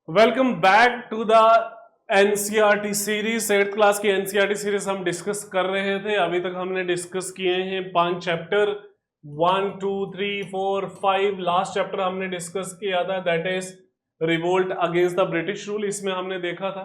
Welcome back to the NCERT series. 8th class की NCERT series हम discuss कर रहे थे। अभी तक हमने डिस्कस किए हैं 5 चैप्टर, 1 2 3 4 5। लास्ट चैप्टर हमने डिस्कस किया था, that is revolt against the British rule. इसमें हमने देखा था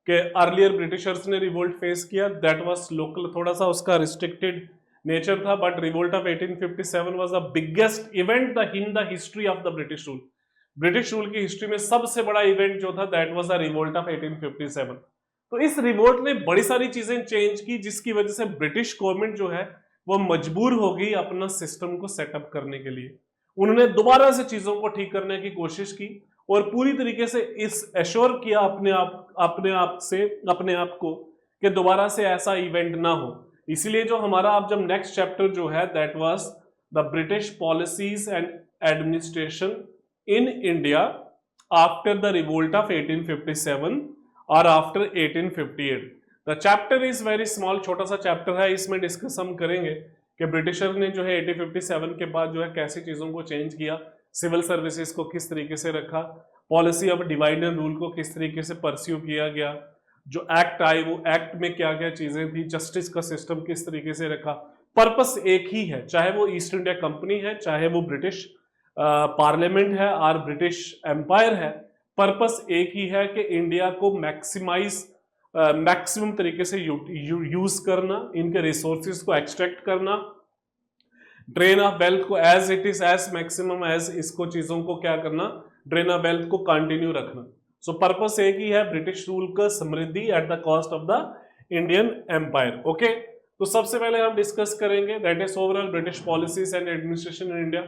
कि अर्लियर ब्रिटिशर्स ने रिवोल्ट फेस किया, दैट वाज लोकल, थोड़ा सा उसका रिस्ट्रिक्टेड नेचर था, but revolt of 1857 was the biggest event in the history of the British rule. British rule की हिस्ट्री में सबसे बड़ा इवेंट जो था that was the revolt of 1857। तो इस रिवोल्ट ने बड़ी सारी चीजें चेंज की, जिसकी वजह से ब्रिटिश गवर्नमेंट जो है वो मजबूर हो गई अपना सिस्टम को सेटअप करने के लिए। उन्होंने दोबारा से चीजों को ठीक करने की कोशिश की और पूरी तरीके से इस एश्योर किया अपने आप को कि दोबारा से ऐसा इवेंट ना हो। इसीलिए जो हमारा अब जब नेक्स्ट चैप्टर जो है that was the British policies and administration in India after the revolt of 1857 or after 1858। The chapter is very small, छोटा सा चैप्टर है। इसमें डिस्कस हम करेंगे कि ब्रिटिशर ने जो है 1857 के बाद जो है कैसी चीज़ों को चेंज किया, सिविल सर्विसेज को किस तरीके से रखा, policy of divide and rule को किस तरीके से परस्यू किया गया, जो एक्ट आए वो एक्ट में क्या क्या चीज़ें थी, जस्टिस का सिस्टम किस तरीके से रखा। पर्पस एक ही है, चाहे वो ईस्ट इंडिया कंपनी है, चाहे वो ब्रिटिश पार्लियामेंट है और ब्रिटिश एम्पायर है। पर्पस एक ही है कि इंडिया को मैक्सिमम तरीके से यूज करना, इनके रिसोर्सेज को एक्सट्रैक्ट करना, ड्रेन ऑफ वेल्थ को as it is as maximum as इसको चीजों को क्या करना, ड्रेन ऑफ वेल्थ को कंटिन्यू रखना। सो पर्पस एक ही है, ब्रिटिश रूल का समृद्धि at the cost of the Indian empire. Okay, तो सबसे पहले हम डिस्कस करेंगे that is overall British policies and administration in India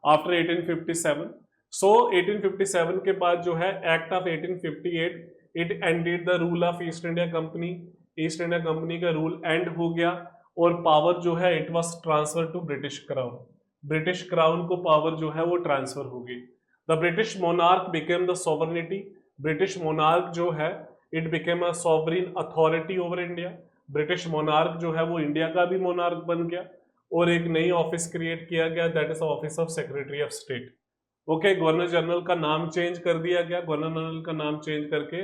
after 1857। So 1857 के बाद जो है act of 1858, it ended the rule of East India Company. East India Company का रूल एंड हो गया और पावर जो है it was transfer to British crown. British crown को पावर जो है वो ट्रांसफर हो गई। The British monarch became the sovereignty. British monarch जो है it became a sovereign authority over India. British monarch जो है वो इंडिया का भी मोनार्क बन गया और एक नई ऑफिस क्रिएट किया गया, that is office of secretary of state. Okay, governor general का नाम चेंज कर दिया गया, गवर्नर जनरल का नाम चेंज करके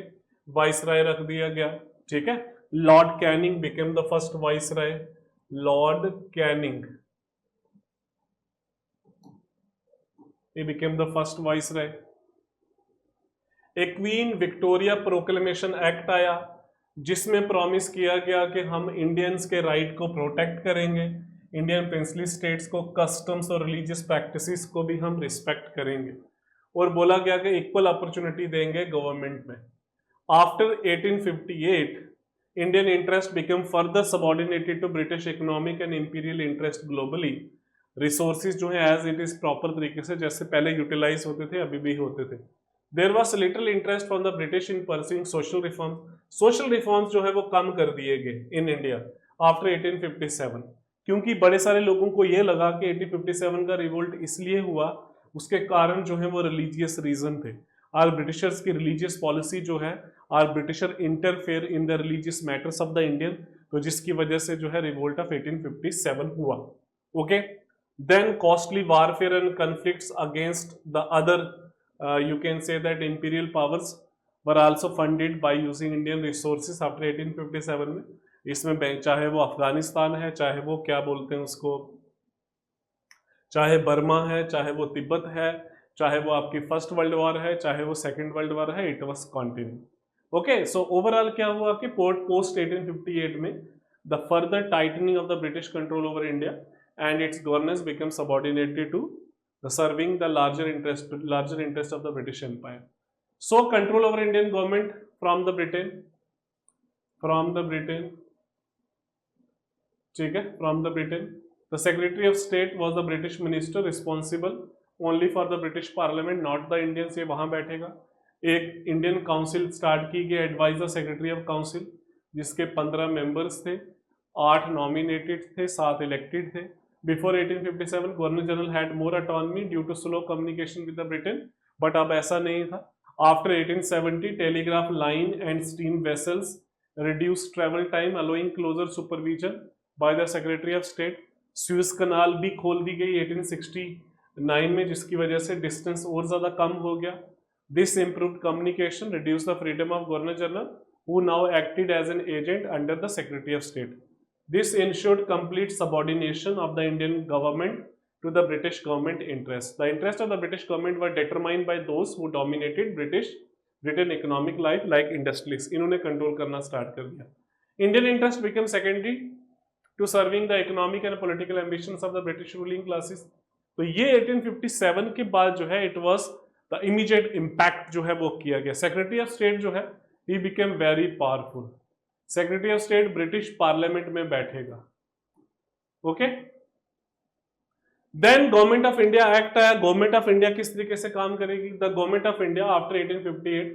वाइसराय रख दिया गया। ठीक है, Lord Canning became the first viceroy. Lord Canning he became the first viceroy। एक क्वीन विक्टोरिया प्रोक्लेमेशन एक्ट आया जिसमें प्रॉमिस किया गया कि हम इंडियंस के राइट को प्रोटेक्ट करेंगे, इंडियन प्रिंसली स्टेट्स को कस्टम्स और रिलीजियस प्रैक्टिसेस को भी हम रिस्पेक्ट करेंगे, और बोला गया कि इक्वल अपॉर्चुनिटी देंगे गवर्नमेंट में। After 1858 Indian interest became further subordinated to British economic and imperial interest globally. Resources जो है एज इट इज प्रॉपर तरीके से जैसे पहले यूटिलाइज होते थे अभी भी होते थे। There was little interest from the British in pursuing social reform. Social reforms जो है वो कम कर दिए गए इन इंडिया आफ्टर 1857, क्योंकि बड़े सारे लोगों को ये लगा कि 1857 का रिवोल्ट इसलिए हुआ, उसके कारण जो है वो रिलीजियस रीजन थे, और ब्रिटिशर्स की रिलीजियस पॉलिसी जो है, और britisher interfere in the religious matters of the Indian, तो जिसकी वजह से जो है रिवोल्ट ऑफ 1857 हुआ। Okay, then costly warfare and conflicts against the other you can say that imperial powers were also funded by using Indian resources after 1857 में। इसमें bank चाहे वो अफगानिस्तान है, चाहे वो क्या बोलते हैं उसको, चाहे बर्मा है, चाहे वो तिब्बत है, चाहे वो आपकी फर्स्ट वर्ल्ड वॉर है, चाहे वो सेकेंड वर्ल्ड वॉर है, it was continue. Okay, so overall क्या हुआ कि पोस्ट 1858 में the further tightening of the British control over India and its governance became subordinated to serving the larger interest of the British Empire। So control over Indian government from the Britain, ठीक है, from the Britain। The Secretary of State was the British minister responsible only for the British Parliament, not the Indians। ये वहां बैठेगा। एक Indian council start की गई, adviser secretary of council, जिसके 15 members थे, 8 नॉमिनेटेड थे, 7 इलेक्टेड थे। Before 1857 governor general had more autonomy due to slow communication with the Britain, but अब ऐसा नहीं था। After 1870 telegraph line and steam vessels reduce travel time allowing closer supervision by the secretary of state. Suez canal भी खोल दी गई 1869 में, जिसकी वजह से डिस्टेंस और ज़्यादा कम हो गया। This improved communication, reduced the freedom of Governor General, who now acted as an agent under the Secretary of State. This ensured complete subordination of the Indian government to the British government interest. The interests of the British government were determined by those who dominated Britain economic life, like industrialists. इन्होंने control करना start कर दिया. Indian interest became secondary to serving the economic and political ambitions of the British ruling classes. तो ये 1857 के बाद जो है, it was the immediate impact जो है वो किया गया. Secretary of State जो है, he became very powerful. Secretary of State British parliament में बैठेगा. Okay. Then Government of India Act आया. गवर्नमेंट ऑफ इंडिया किस तरीके से काम करेगी? The Government of India after 1858,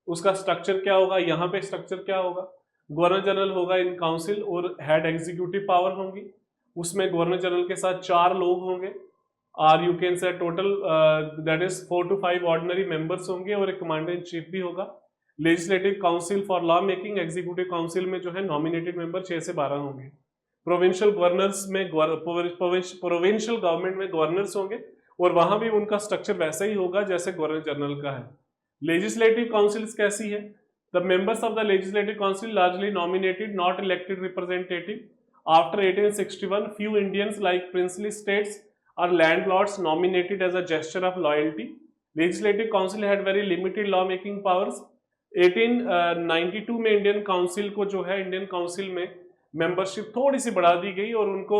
उसका स्ट्रक्चर क्या होगा? यहाँ पे स्ट्रक्चर क्या होगा? गवर्नर जनरल होगा इन काउंसिल और हेड एग्जीक्यूटिव पावर होंगी. उसमें गवर्नर जनरल के साथ 4 लोग होंगे, और you can say total that is 4 to 5 ordinary members होंगे और एक कमांडर इन चीफ भी होगा. Legislative council for law making, executive council में जो है नॉमिनेटेड मेंबर 6 से 12 होंगे. प्रोविंशियल गवर्नर्स में प्रोविंशियल गवर्नमेंट में गवर्नर्स होंगे और वहां भी उनका स्ट्रक्चर वैसा ही होगा जैसे गवर्नर जनरल का है. लेजिस्लेटिव काउंसिल्स कैसी है? The members of the legislative council largely nominated, not elected representative. After 1861 few Indians like princely states or landlords nominated as a gesture of loyalty. Legislative Council had very limited law making powers. 1892 में Indian council को जो है, Indian council में membership थोड़ी सी बढ़ा दी गई और उनको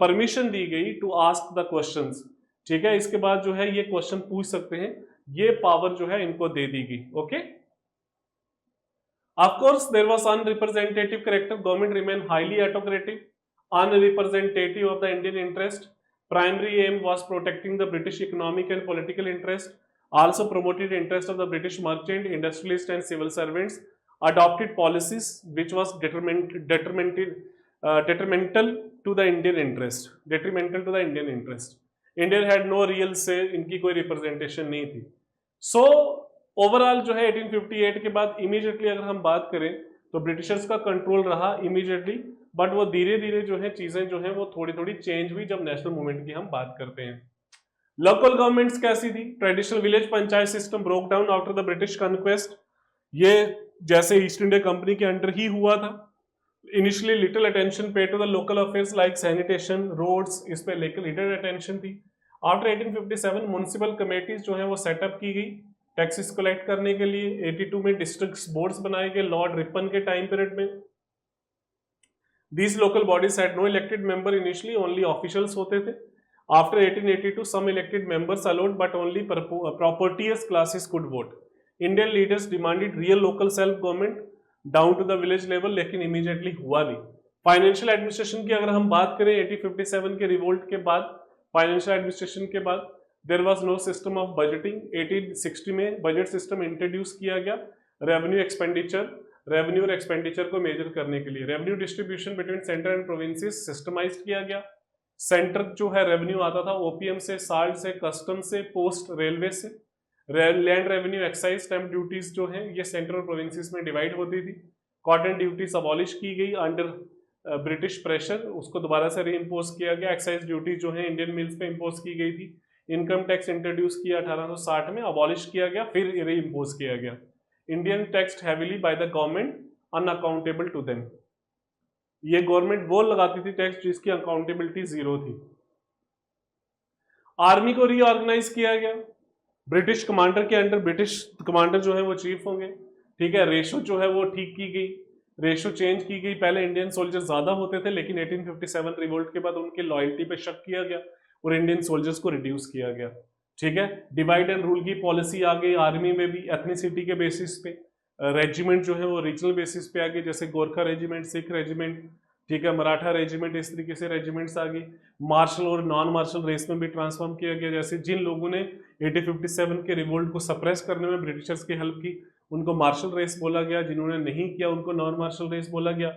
परमिशन दी गई टू आस्क द क्वेश्चंस. ठीक है, इसके बाद जो है ये क्वेश्चन पूछ सकते हैं, ये पावर जो है इनको दे दी गई. Okay. Of course, there was unrepresentative character. Government remained highly autocratic, unrepresentative of the Indian interest. Primary aim was protecting the British economic and political interest. Also promoted interest of the British merchant, industrialist, and civil servants. Adopted policies which was detrimental to the Indian interest. Detrimental to the Indian interest. India had no real say. इनकी कोई representation नहीं थी. So overall जो है 1858 के बाद immediately अगर हम बात करें तो ब्रिटिशर्स का कंट्रोल रहा इमीडिएटली, बट वो धीरे धीरे जो है चीजें जो है वो थोड़ी थोड़ी चेंज हुई जब नेशनल मूवमेंट की हम बात करते हैं. लोकल गवर्नमेंट्स कैसी थी? Traditional village panchayat system broke down after the British conquest. ये जैसे ईस्ट इंडिया कंपनी के अंडर ही हुआ था. Initially little attention pay to the local affairs like sanitation, roads, इस पे लिटिल अटेंशन थी. आफ्टर 1857 म्युनिसिपल कमेटीज जो है वो सेटअप की गई टैक्सेस कलेक्ट करने के लिए. 82 में डिस्ट्रिक्ट बोर्ड्स बनाए गए लॉर्ड रिपन के टाइम पीरियड में. These local bodies had no elected member initially, only officials होते थे. After 1882 some elected members allowed but only properties classes could vote. Indian leaders demanded real local self government down to the village level, लेकिन immediately हुआ नहीं. Financial administration की अगर हम बात करें 1857 के रिवोल्ट के बाद, फाइनेंशियल एडमिनिस्ट्रेशन के बाद there was no system of budgeting. 1860 में बजट सिस्टम इंट्रोड्यूस किया गया. रेवेन्यू और एक्सपेंडिचर को मेजर करने के लिए revenue distribution between centre and provinces systemised किया गया. सेंटर जो है रेवेन्यू आता था ओपीएम से, साल्ट से, कस्टम से, पोस्ट, रेलवे से. Land revenue, excise, stamp duties जो है ये सेंटर और प्रोविंसेस में डिवाइड होती थी. कॉटन ड्यूटीज अबॉलिश की गई अंडर ब्रिटिश प्रेशर, उसको दोबारा से रीइम्पोज किया गया. एक्साइज ड्यूटी जो है इंडियन मिल्स पे इम्पोज की गई थी. इनकम टैक्स इंट्रोड्यूस किया 1860 में, अबॉलिश किया गया, फिर रीइम्पोज किया गया. Indian tax heavily by the government unaccountable to them. ये गवर्नमेंट वो लगाती थी टैक्स जिसकी अकाउंटेबिलिटी जीरो थी. आर्मी को रीऑर्गेनाइज किया गया. ब्रिटिश कमांडर के अंडर ब्रिटिश कमांडर जो है वो चीफ होंगे. ठीक है, रेशो जो है वो ठीक की गई, रेशो चेंज की गई. पहले इंडियन सोल्जर ज्यादा होते थे, लेकिन 1857 रिवोल्ट के बाद उनकी लॉयल्टी पे शक किया गया और इंडियन सोल्जर्स को रिड्यूस किया गया. ठीक है, डिवाइड एंड रूल की पॉलिसी आ गई. आर्मी में भी एथनिसिटी के बेसिस पे, रेजिमेंट जो है वो रीजनल बेसिस पे आ गई, जैसे गोरखा रेजिमेंट, सिख रेजिमेंट, ठीक है, मराठा रेजिमेंट, इस तरीके से रेजिमेंट्स आ गई. मार्शल और नॉन मार्शल रेस में भी ट्रांसफॉर्म किया गया. जैसे जिन लोगों ने 1857 के रिवोल्ट को सप्रेस करने में ब्रिटिशर्स की हेल्प की उनको मार्शल रेस बोला गया, जिन्होंने नहीं किया उनको नॉन मार्शल रेस बोला गया.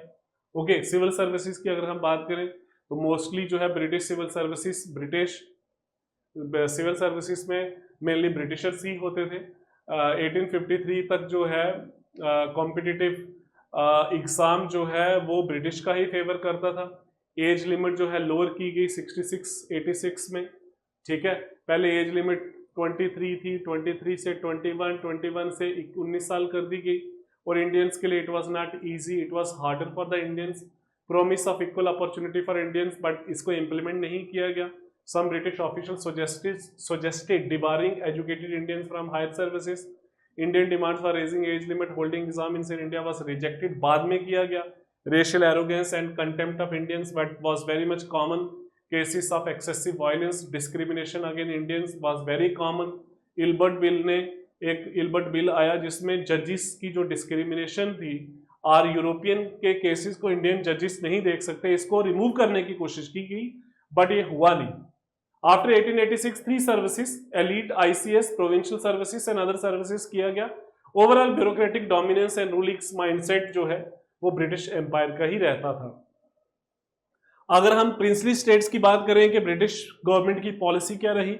ओके. सिविल सर्विसेज की अगर हम बात करें तो मोस्टली जो है ब्रिटिश सिविल सर्विसेज में मेनली ब्रिटिशर्स ही होते थे. 1853 तक जो है कॉम्पिटिटिव एग्जाम जो है वो ब्रिटिश का ही फेवर करता था. एज लिमिट जो है लोअर की गई 86 में. ठीक है, पहले एज लिमिट 23 थी, 23 से 21, 21 से 19 साल कर दी गई। और इंडियंस के लिए it was not easy, it was harder for the Indians. Promise of equal opportunity for Indians, but इसको इम्प्लीमेंट नहीं किया गया। Some British official suggested debarring educated Indians from higher services. Indian demands for raising age limit holding exams in India was rejected. बाद में किया गया। Racial arrogance and contempt of Indians but was very much common. Cases of excessive violence, discrimination against Indians was very common. Ilbert bill ने एक Ilbert bill आया जिसमें जजेस की जो डिस्क्रिमिनेशन थी, और यूरोपियन के केसेस को इंडियन जजेस नहीं देख सकते, इसको रिमूव करने की कोशिश की गई, बट ये हुआ नहीं। After 1886 3 services, elite, ICS, provincial services and other services किया गया। Overall bureaucratic dominance and ruling mindset जो है वो ब्रिटिश एम्पायर का ही रहता था। अगर हम प्रिंसली स्टेट्स की बात करें कि ब्रिटिश गवर्नमेंट की पॉलिसी क्या रही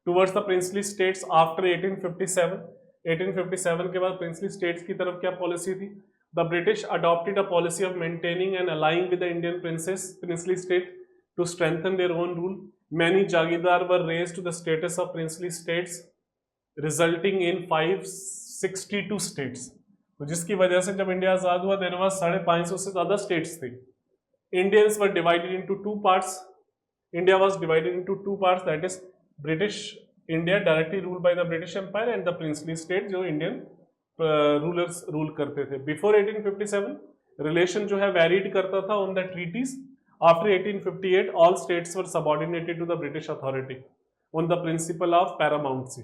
towards the princely states after 1857 के बाद प्रिंसली स्टेट्स की तरफ क्या पॉलिसी थी? The British adopted a policy of maintaining and allying with the Indian princely state to strengthen their own rule. Many jagirdar were raised to the status of princely states, resulting in 562 states. तो जिसकी वजह से जब India आजाद हुआ there was 550 से ज्यादा states थे। Indians were divided into two parts. India was divided into two parts, that is British India directly ruled by the British Empire and the princely state जो Indian rulers rule करते थे। Before 1857 relation जो है varied करता था on the treaties. After 1858 all states were subordinated to the British authority on the principle of paramountcy.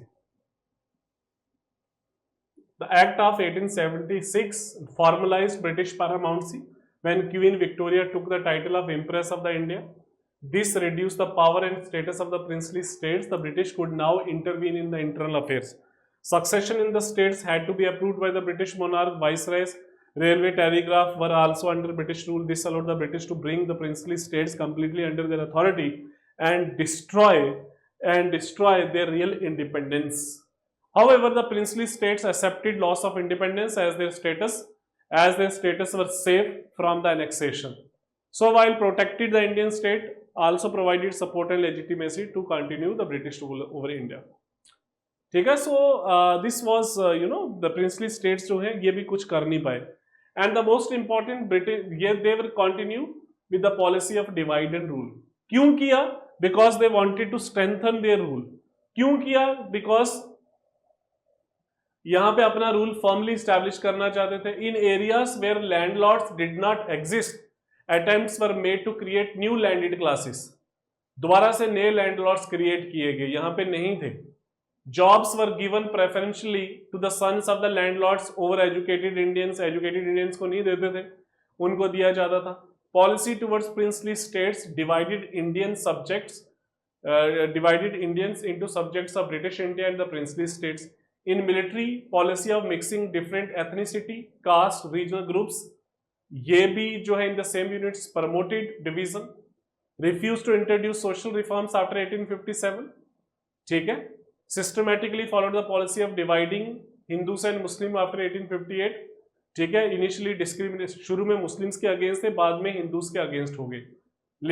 The Act of 1876 formalized British paramountcy when Queen Victoria took the title of Empress of the India. This reduced the power and status of the princely states. The British could now intervene in the internal affairs. Succession in the states had to be approved by the British monarch. Viceroys, railway, telegraph were also under British rule. This allowed the British to bring the princely states completely under their authority and destroy their real independence. However, the princely states accepted loss of independence as their status were safe from the annexation. So while protected, the Indian state also provided support and legitimacy to continue the British rule over India. ठीक है, so this was the princely states जो हैं ये भी कुछ कर नहीं पाए, and the most important British they will continue with the policy of divide and rule. क्यों किया? Because they wanted to strengthen their rule. क्यों किया? Because यहां पे अपना रूल फर्मली स्टैब्लिश करना चाहते थे। In areas where landlords did not exist, attempts were made to create new landed classes. दोबारा से नए लैंडलॉर्ड्स क्रिएट किए गए, यहां पे नहीं थे। Jobs were given preferentially to the sons of the landlords over educated Indians. Educated Indians को नहीं देते थे, उनको दिया जाता था। Policy towards princely states divided Indians into subjects of British India and the princely states. In military policy of mixing different ethnicity, caste, regional groups, ये भी जो है in the same units promoted division, refused to introduce social reforms after 1857, ठीक है, systematically followed the policy of dividing Hindus and Muslim after 1858, ठीक है, initially discrimination, शुरू में मुस्लिम्स के अगेंस्ट थे, बाद में हिंदूज के अगेंस्ट हो गए।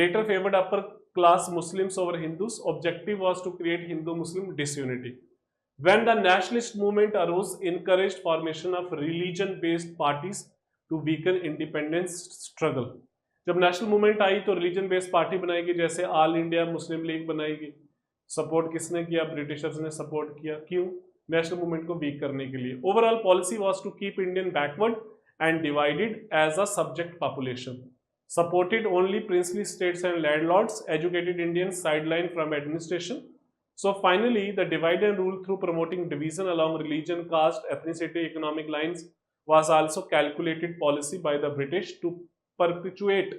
later favored upper class Muslims over Hindus. Objective was to create Hindu-Muslim disunity. When the nationalist movement arose, encouraged formation of religion-based parties to weaken independence struggle. जब national movement आई तो religion based party बनाएगी, जैसे all India Muslim league बनाएगी। Support किसने किया? Britishers ने support किया। क्यों? नेशनल मूवमेंट को वीक करने के लिए। Overall policy was to keep Indian backward and divided as a subject population, supported only princely states and landlords, educated Indians sideline from administration. So finally, the divide and rule through promoting division along religion, caste, ethnicity, economic lines was also calculated policy by the British to perpetuate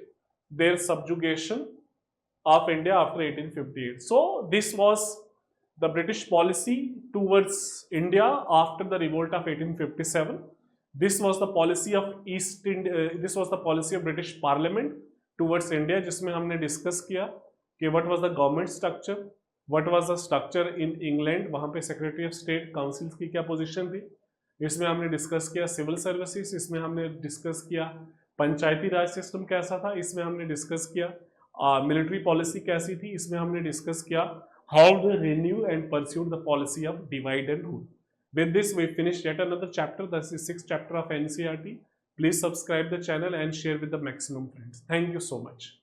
their subjugation of India after 1858. So this was the British policy towards India after the revolt of 1857. This was the policy of this was the policy of British Parliament towards India, जिसमें हमने discuss किया कि what was the government structure, What was the structure in England, वहाँ पे secretary of state councils की क्या position थी, इसमें हमने डिस्कस किया सिविल सर्विसेज, इसमें हमने डिस्कस किया पंचायती राज सिस्टम कैसा था, इसमें हमने डिस्कस किया मिलिट्री पॉलिसी कैसी थी, इसमें हमने डिस्कस किया how they renew and pursue the policy of divide and rule. With this, we finish yet another chapter. That's the 6th chapter of NCERT. Please subscribe the channel and share with the maximum friends. Thank you so much.